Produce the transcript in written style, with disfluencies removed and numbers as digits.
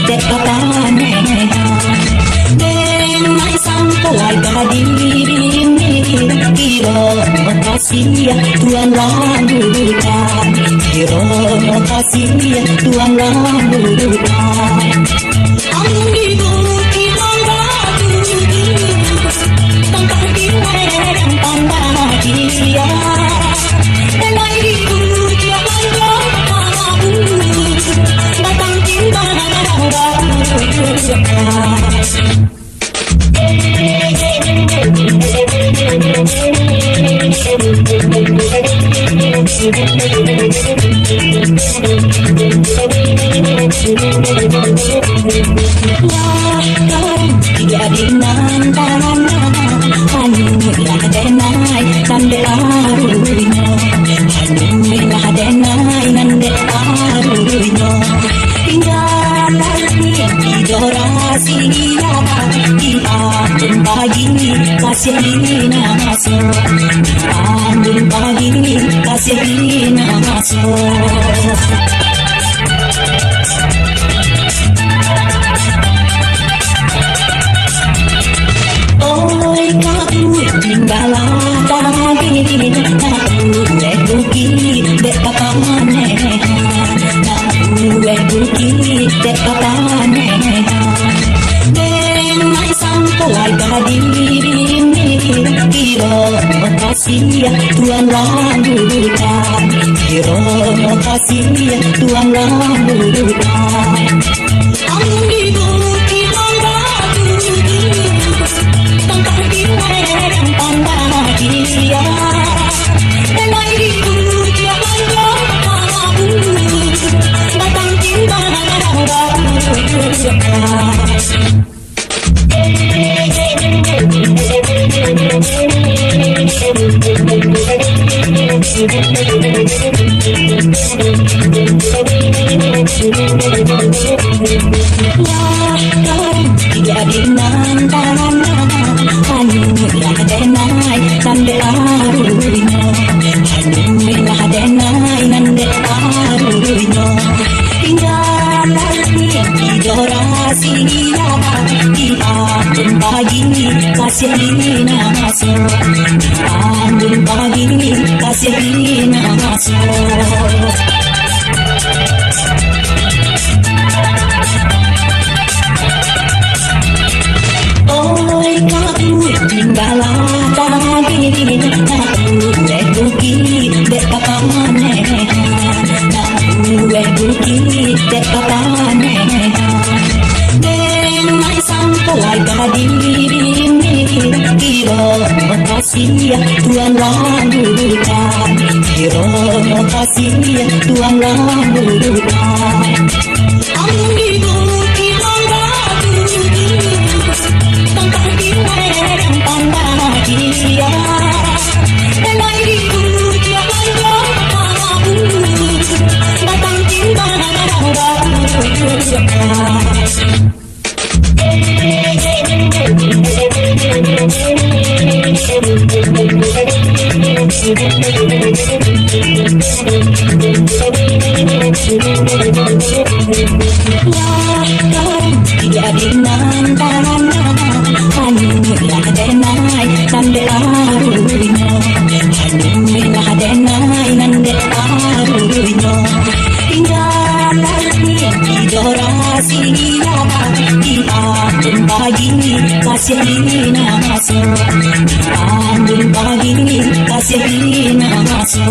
dek papanehan denai sampai kadiri kiro kasih Tuhan rambutan kiro kasih Tuhan rambutan ambigu kirang batu tangkap diwereng pandang dia denai diku jangan kamu datang timbang jadi nandangan hanulah denai nande aruino hanulah denai nande aruino tinggal idorasi diampun pagi kasih naso diampun pagi kasih naso oi kamu tinggalan tadi aku buki dek papanehan aku buki dek papanehan denai sampai kadiri kiro kasih Tuhan rambutan kiro kasih Tuhan rambutan ambigu kirang batu tangkap diwereng pandang dia denai diku jangan kamu datang timbang jadi nandangan hanulah denai nande aruino hanulah denai nande aruino tinggal idorasi diampun pagi kasih naso diampun pagi kasih naso oi kamu tinggalan tadi aku buki dek papanehan aku buki dek papanehan denai sampai kadiri kiro kasih Tuhan rambutan kiro kasih Tuhan rambutan ambigu kirang batu tangkap diwereng pandang dia denai diku jangan kamu datang timbang jadi nandangan hanulah denai nande aruino hanulah denai nande aruino tinggal idorasi diampun pagi kasih naso diampun pagi kasih naso